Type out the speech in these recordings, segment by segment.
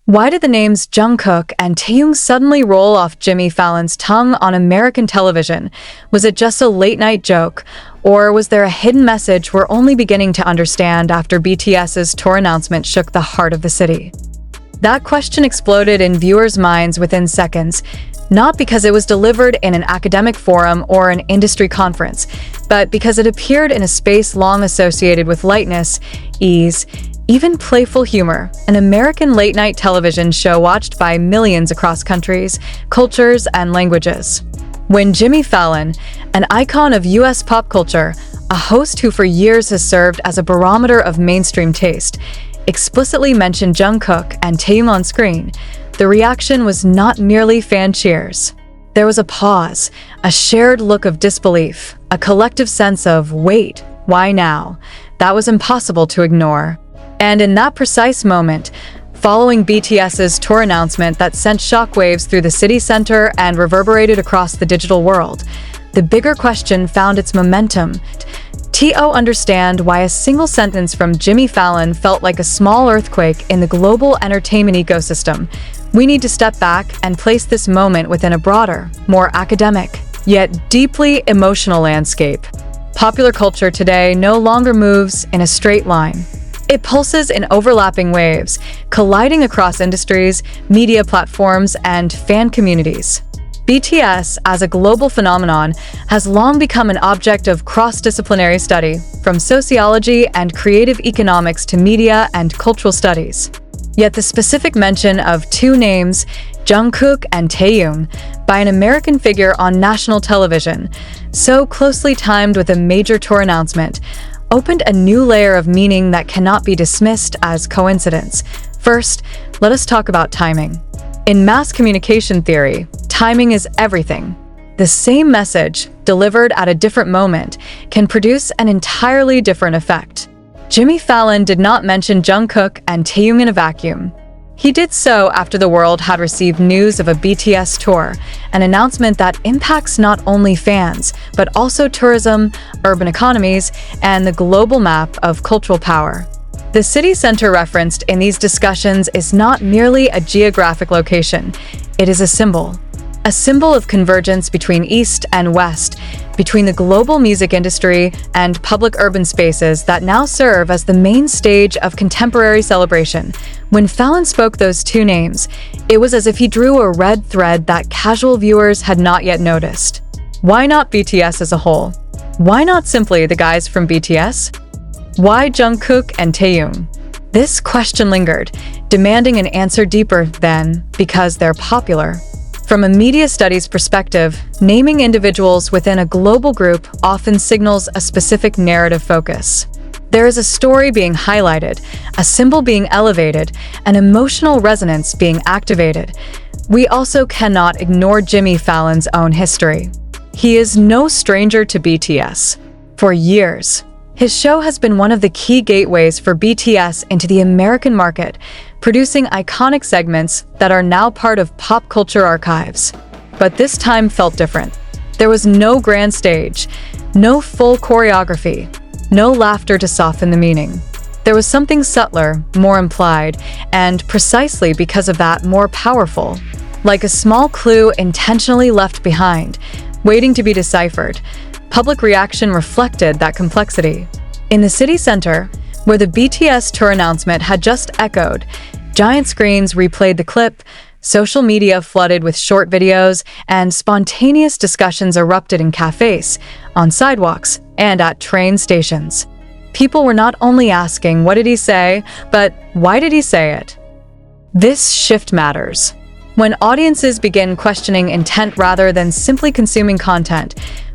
Why did the names Jungkook and Taehyung suddenly roll off Jimmy Fallon's tongue on American television? Was it just a late-night joke, or was there a hidden message we're only beginning to understand after BTS's tour announcement shook the heart of the city? That question exploded in viewers' minds within seconds, not because it was delivered in an academic forum or an industry conference, but because it appeared in a space long associated with lightness, ease, even playful humor, an American late-night television show watched by millions across countries, cultures, and languages. When Jimmy Fallon, an icon of U.S. pop culture, a host who for years has served as a barometer of mainstream taste, explicitly mentioned Jungkook and Taehyung on screen, the reaction was not merely fan cheers. There was a pause, a shared look of disbelief, a collective sense of, wait, why now? That was impossible to ignore. And in that precise moment, following BTS's tour announcement that sent shockwaves through the city center and reverberated across the digital world, the bigger question found its momentum. To understand why a single sentence from Jimmy Fallon felt like a small earthquake in the global entertainment ecosystem, we need to step back and place this moment within a broader, more academic, yet deeply emotional landscape. Popular culture today no longer moves in a straight line. It pulses in overlapping waves, colliding across industries, media platforms, and fan communities. BTS, as a global phenomenon, has long become an object of cross-disciplinary study, from sociology and creative economics to media and cultural studies. Yet the specific mention of two names, Jungkook and Taehyung, by an American figure on national television, so closely timed with a major tour announcement, opened a new layer of meaning that cannot be dismissed as coincidence. First, let us talk about timing. In mass communication theory, timing is everything. The same message, delivered at a different moment, can produce an entirely different effect. Jimmy Fallon did not mention Jungkook and Taehyung in a vacuum. He did so after the world had received news of a BTS tour, an announcement that impacts not only fans, but also tourism, urban economies, and the global map of cultural power. The city center referenced in these discussions is not merely a geographic location, it is a symbol of convergence between East and West, between the global music industry and public urban spaces that now serve as the main stage of contemporary celebration. When Fallon spoke those two names, it was as if he drew a red thread that casual viewers had not yet noticed. Why not BTS as a whole? Why not simply the guys from BTS? Why Jungkook and Taehyung? This question lingered, demanding an answer deeper than because they're popular. From a media studies perspective, naming individuals within a global group often signals a specific narrative focus. There is a story being highlighted, a symbol being elevated, an emotional resonance being activated. We also cannot ignore Jimmy Fallon's own history. He is no stranger to BTS. For years, his show has been one of the key gateways for BTS into the American market, producing iconic segments that are now part of pop culture archives. But this time felt different. There was no grand stage, no full choreography, no laughter to soften the meaning. There was something subtler, more implied, and precisely because of that, more powerful. Like a small clue intentionally left behind, waiting to be deciphered, public reaction reflected that complexity. In the city center, where the BTS tour announcement had just echoed, giant screens replayed the clip, social media flooded with short videos, and spontaneous discussions erupted in cafes, on sidewalks, and at train stations. People were not only asking, what did he say, but why did he say it? This shift matters. When audiences begin questioning intent rather than simply consuming content,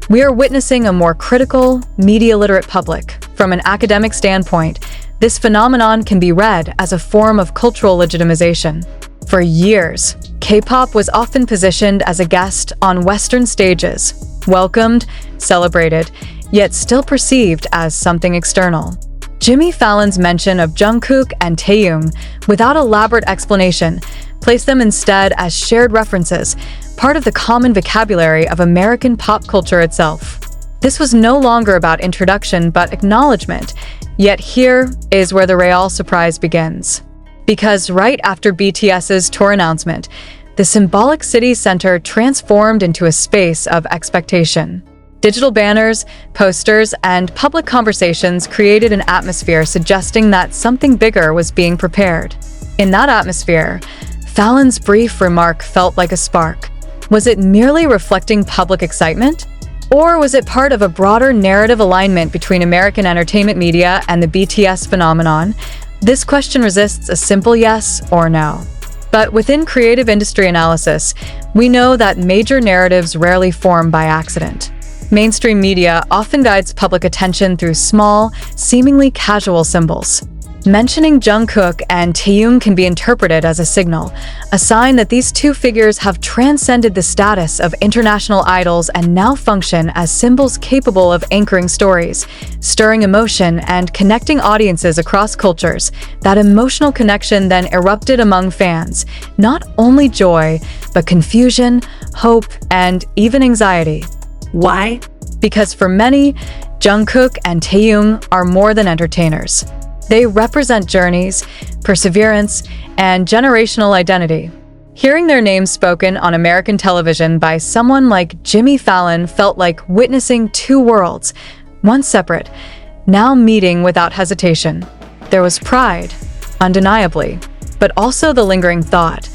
we are witnessing a more critical, media-literate public. From an academic standpoint, this phenomenon can be read as a form of cultural legitimization. For years, K-pop was often positioned as a guest on Western stages, welcomed, celebrated, yet still perceived as something external. Jimmy Fallon's mention of Jungkook and Taehyung, without elaborate explanation, placed them instead as shared references, part of the common vocabulary of American pop culture itself. This was no longer about introduction but acknowledgement, yet here is where the real surprise begins. Because right after BTS's tour announcement, the symbolic city center transformed into a space of expectation. Digital banners, posters, and public conversations created an atmosphere suggesting that something bigger was being prepared. In that atmosphere, Fallon's brief remark felt like a spark. Was it merely reflecting public excitement? Or was it part of a broader narrative alignment between American entertainment media and the BTS phenomenon? This question resists a simple yes or no. But within creative industry analysis, we know that major narratives rarely form by accident. Mainstream media often guides public attention through small, seemingly casual symbols. Mentioning Jungkook and Taehyung can be interpreted as a signal, a sign that these two figures have transcended the status of international idols and now function as symbols capable of anchoring stories, stirring emotion, and connecting audiences across cultures. That emotional connection then erupted among fans, not only joy, but confusion, hope, and even anxiety. Why? Because for many, Jungkook and Taehyung are more than entertainers. They represent journeys, perseverance, and generational identity. Hearing their names spoken on American television by someone like Jimmy Fallon felt like witnessing two worlds, one separate, now meeting without hesitation. There was pride, undeniably, but also the lingering thought,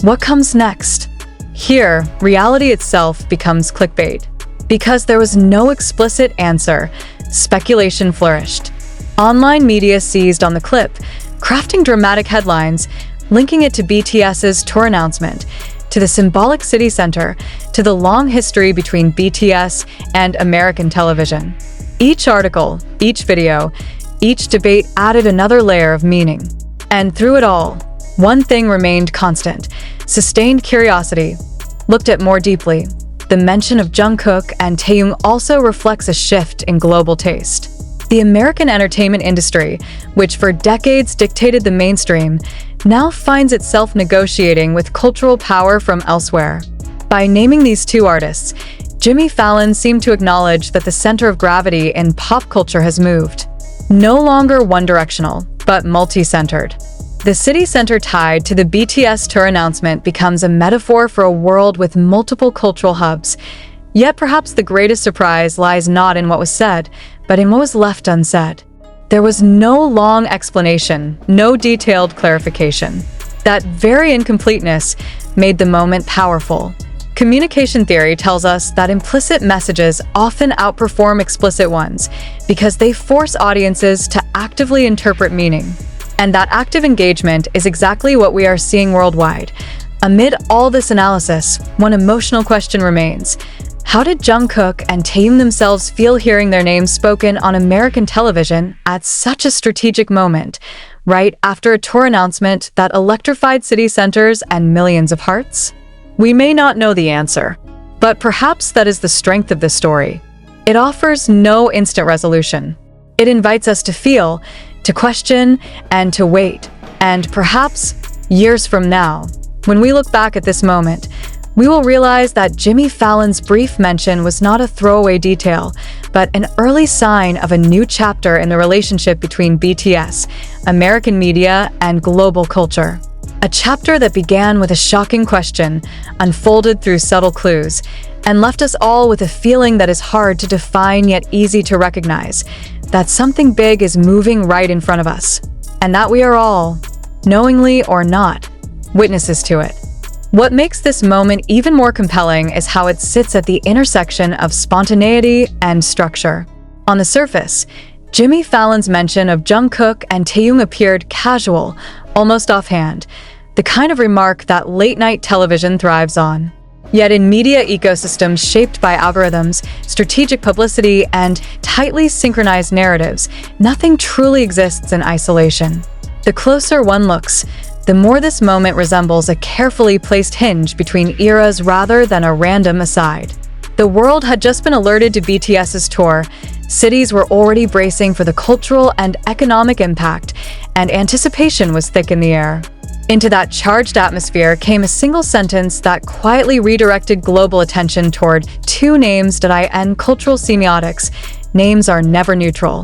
what comes next? Here, reality itself becomes clickbait. Because there was no explicit answer, speculation flourished. Online media seized on the clip, crafting dramatic headlines, linking it to BTS's tour announcement, to the symbolic city center, to the long history between BTS and American television. Each article, each video, each debate added another layer of meaning. And through it all, one thing remained constant: sustained curiosity. Looked at more deeply, the mention of Jungkook and Taehyung also reflects a shift in global taste. The American entertainment industry, which for decades dictated the mainstream, now finds itself negotiating with cultural power from elsewhere. By naming these two artists, Jimmy Fallon seemed to acknowledge that the center of gravity in pop culture has moved. No longer one-directional, but multi-centered. The city center tied to the BTS tour announcement becomes a metaphor for a world with multiple cultural hubs. Yet perhaps the greatest surprise lies not in what was said, but in what was left unsaid. There was no long explanation, no detailed clarification. That very incompleteness made the moment powerful. Communication theory tells us that implicit messages often outperform explicit ones because they force audiences to actively interpret meaning. And that active engagement is exactly what we are seeing worldwide. Amid all this analysis, one emotional question remains. How did Jungkook and Taehyung themselves feel hearing their names spoken on American television at such a strategic moment, right after a tour announcement that electrified city centers and millions of hearts? We may not know the answer, but perhaps that is the strength of this story. It offers no instant resolution. It invites us to feel, to question, and to wait. And perhaps, years from now, when we look back at this moment, we will realize that Jimmy Fallon's brief mention was not a throwaway detail, but an early sign of a new chapter in the relationship between BTS, American media, and global culture. A chapter that began with a shocking question, unfolded through subtle clues, and left us all with a feeling that is hard to define yet easy to recognize, that something big is moving right in front of us, and that we are all, knowingly or not, witnesses to it. What makes this moment even more compelling is how it sits at the intersection of spontaneity and structure. On the surface, Jimmy Fallon's mention of Jungkook and Taehyung appeared casual, almost offhand, the kind of remark that late-night television thrives on. Yet in media ecosystems shaped by algorithms, strategic publicity, and tightly synchronized narratives, nothing truly exists in isolation. The closer one looks, the more this moment resembles a carefully placed hinge between eras rather than a random aside. The world had just been alerted to BTS's tour, cities were already bracing for the cultural and economic impact, and anticipation was thick in the air. Into that charged atmosphere came a single sentence that quietly redirected global attention toward two names and cultural semiotics. Names are never neutral.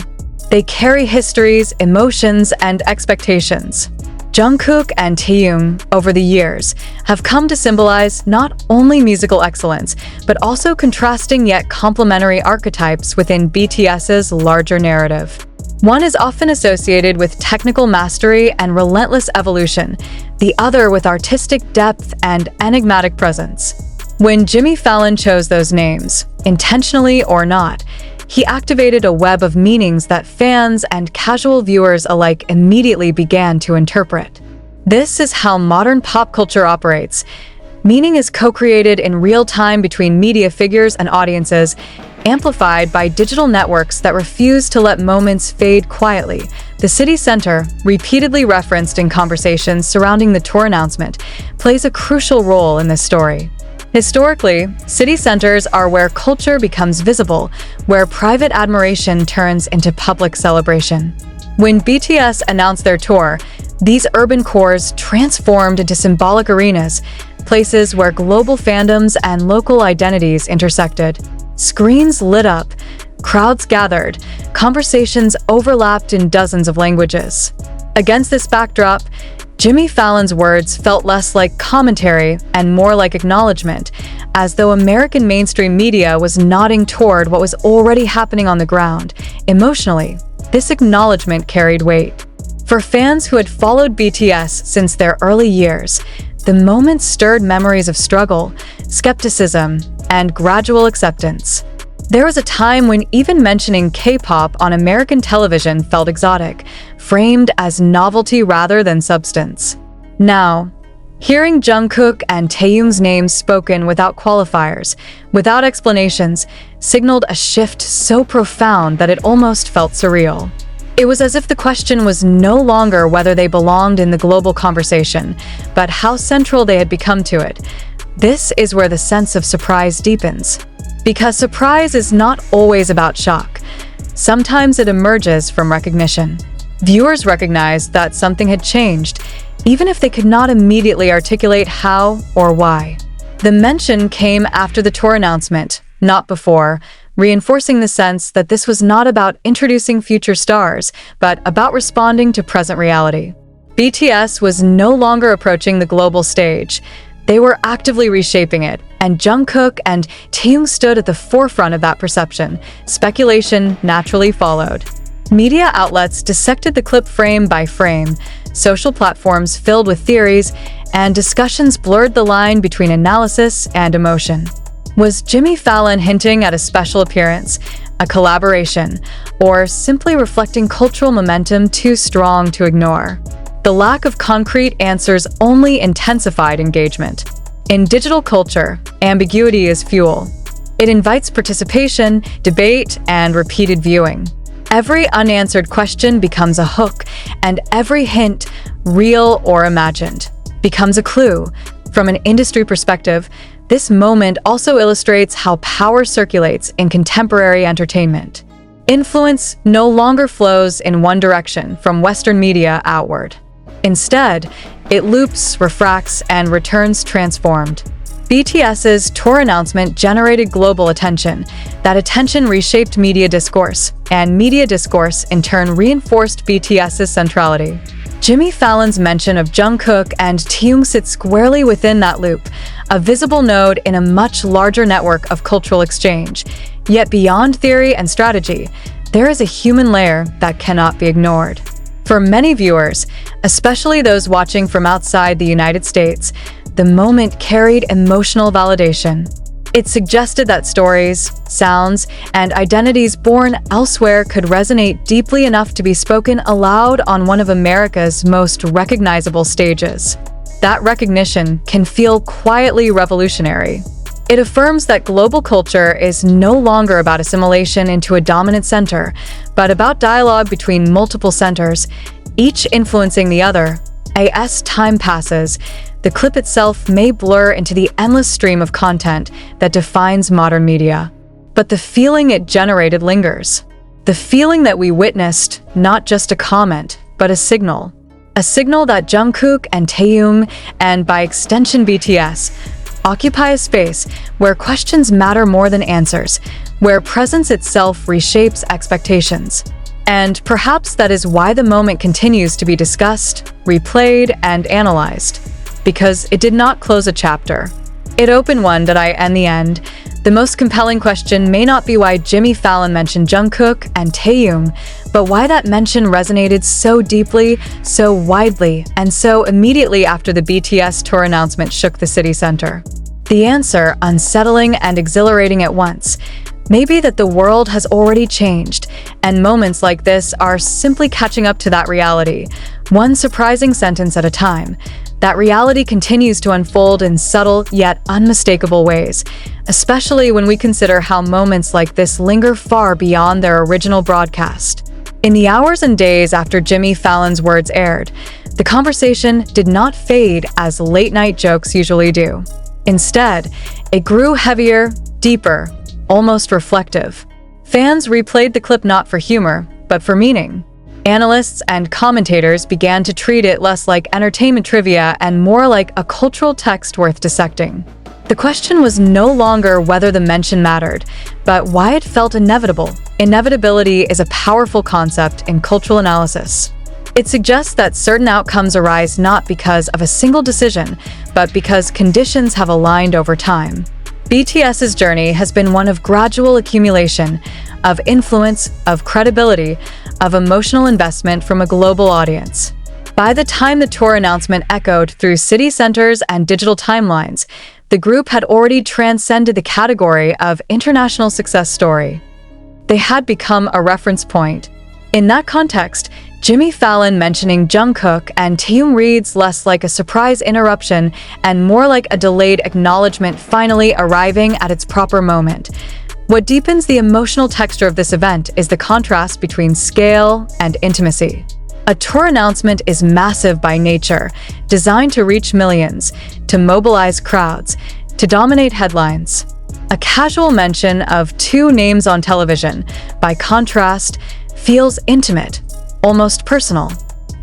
They carry histories, emotions, and expectations. Jungkook and Taehyung, over the years, have come to symbolize not only musical excellence, but also contrasting yet complementary archetypes within BTS's larger narrative. One is often associated with technical mastery and relentless evolution, the other with artistic depth and enigmatic presence. When Jimmy Fallon chose those names, intentionally or not, he activated a web of meanings that fans and casual viewers alike immediately began to interpret. This is how modern pop culture operates. Meaning is co-created in real time between media figures and audiences, amplified by digital networks that refuse to let moments fade quietly. The city center, repeatedly referenced in conversations surrounding the tour announcement, plays a crucial role in this story. Historically, city centers are where culture becomes visible, where private admiration turns into public celebration. When BTS announced their tour, these urban cores transformed into symbolic arenas, places where global fandoms and local identities intersected. Screens lit up, crowds gathered, conversations overlapped in dozens of languages. Against this backdrop, Jimmy Fallon's words felt less like commentary and more like acknowledgement, as though American mainstream media was nodding toward what was already happening on the ground. Emotionally, this acknowledgement carried weight. For fans who had followed BTS since their early years, the moment stirred memories of struggle, skepticism, and gradual acceptance. There was a time when even mentioning K-pop on American television felt exotic, framed as novelty rather than substance. Now, hearing Jungkook and Taehyung's names spoken without qualifiers, without explanations, signaled a shift so profound that it almost felt surreal. It was as if the question was no longer whether they belonged in the global conversation, but how central they had become to it. This is where the sense of surprise deepens. Because surprise is not always about shock. Sometimes it emerges from recognition. Viewers recognized that something had changed, even if they could not immediately articulate how or why. The mention came after the tour announcement, not before, reinforcing the sense that this was not about introducing future stars, but about responding to present reality. BTS was no longer approaching the global stage. They were actively reshaping it, and Jungkook and Taehyung stood at the forefront of that perception. Speculation naturally followed. Media outlets dissected the clip frame by frame, social platforms filled with theories, and discussions blurred the line between analysis and emotion. Was Jimmy Fallon hinting at a special appearance, a collaboration, or simply reflecting cultural momentum too strong to ignore? The lack of concrete answers only intensified engagement. In digital culture, ambiguity is fuel. It invites participation, debate, and repeated viewing. Every unanswered question becomes a hook, and every hint, real or imagined, becomes a clue. From an industry perspective, this moment also illustrates how power circulates in contemporary entertainment. Influence no longer flows in one direction from Western media outward. Instead, it loops, refracts, and returns transformed. BTS's tour announcement generated global attention. That attention reshaped media discourse, and media discourse in turn reinforced BTS's centrality. Jimmy Fallon's mention of Jungkook and Taehyung sits squarely within that loop, a visible node in a much larger network of cultural exchange. Yet beyond theory and strategy, there is a human layer that cannot be ignored. For many viewers, especially those watching from outside the United States, the moment carried emotional validation. It suggested that stories, sounds, and identities born elsewhere could resonate deeply enough to be spoken aloud on one of America's most recognizable stages. That recognition can feel quietly revolutionary. It affirms that global culture is no longer about assimilation into a dominant center, but about dialogue between multiple centers, each influencing the other. As time passes, the clip itself may blur into the endless stream of content that defines modern media. But the feeling it generated lingers. The feeling that we witnessed not just a comment, but a signal. A signal that Jungkook and Taehyung, and by extension BTS, occupy a space where questions matter more than answers, where presence itself reshapes expectations. And perhaps that is why the moment continues to be discussed, replayed, and analyzed. Because it did not close a chapter. It opened one that in the end, the most compelling question may not be why Jimmy Fallon mentioned Jungkook and Taehyung, but why that mention resonated so deeply, so widely, and so immediately after the BTS tour announcement shook the city center. The answer, unsettling and exhilarating at once, may be that the world has already changed, and moments like this are simply catching up to that reality, one surprising sentence at a time. That reality continues to unfold in subtle yet unmistakable ways, especially when we consider how moments like this linger far beyond their original broadcast. In the hours and days after Jimmy Fallon's words aired, the conversation did not fade as late-night jokes usually do. Instead, it grew heavier, deeper, almost reflective. Fans replayed the clip not for humor, but for meaning. Analysts and commentators began to treat it less like entertainment trivia and more like a cultural text worth dissecting. The question was no longer whether the mention mattered, but why it felt inevitable. Inevitability is a powerful concept in cultural analysis. It suggests that certain outcomes arise not because of a single decision, but because conditions have aligned over time. BTS's journey has been one of gradual accumulation, of influence, of credibility, of emotional investment from a global audience. By the time the tour announcement echoed through city centers and digital timelines, the group had already transcended the category of international success story. They had become a reference point. In that context, Jimmy Fallon mentioning Jungkook and Taehyung reads less like a surprise interruption and more like a delayed acknowledgement finally arriving at its proper moment. What deepens the emotional texture of this event is the contrast between scale and intimacy. A tour announcement is massive by nature, designed to reach millions, to mobilize crowds, to dominate headlines. A casual mention of two names on television, by contrast, feels intimate, almost personal.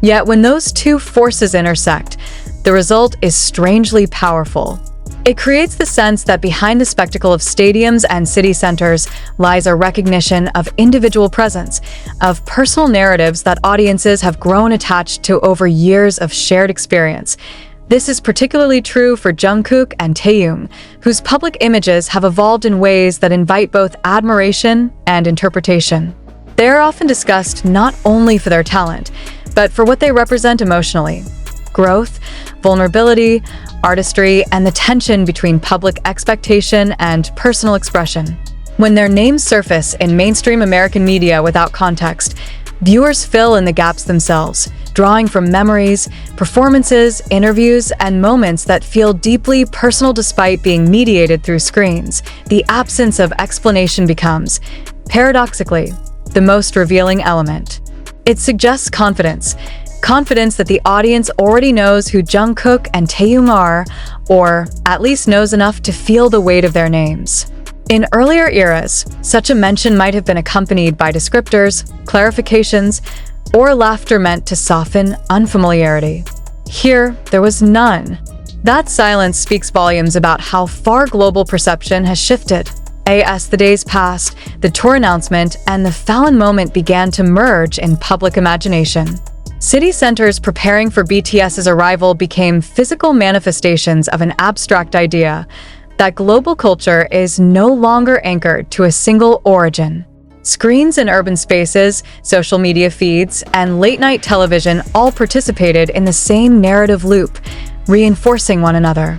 Yet when those two forces intersect, the result is strangely powerful. It creates the sense that behind the spectacle of stadiums and city centers lies a recognition of individual presence, of personal narratives that audiences have grown attached to over years of shared experience. This is particularly true for Jungkook and Taehyung, whose public images have evolved in ways that invite both admiration and interpretation. They are often discussed not only for their talent, but for what they represent emotionally: growth, vulnerability, artistry, and the tension between public expectation and personal expression. When their names surface in mainstream American media without context, viewers fill in the gaps themselves, drawing from memories, performances, interviews, and moments that feel deeply personal despite being mediated through screens. The absence of explanation becomes, paradoxically, the most revealing element. It suggests confidence that the audience already knows who Jungkook and Taehyung are, or at least knows enough to feel the weight of their names. In earlier eras, such a mention might have been accompanied by descriptors, clarifications, or laughter meant to soften unfamiliarity. Here, there was none. That silence speaks volumes about how far global perception has shifted. As the days passed, the tour announcement and the Fallon moment began to merge in public imagination. City centers preparing for BTS's arrival became physical manifestations of an abstract idea that global culture is no longer anchored to a single origin. Screens in urban spaces, social media feeds, and late-night television all participated in the same narrative loop, reinforcing one another.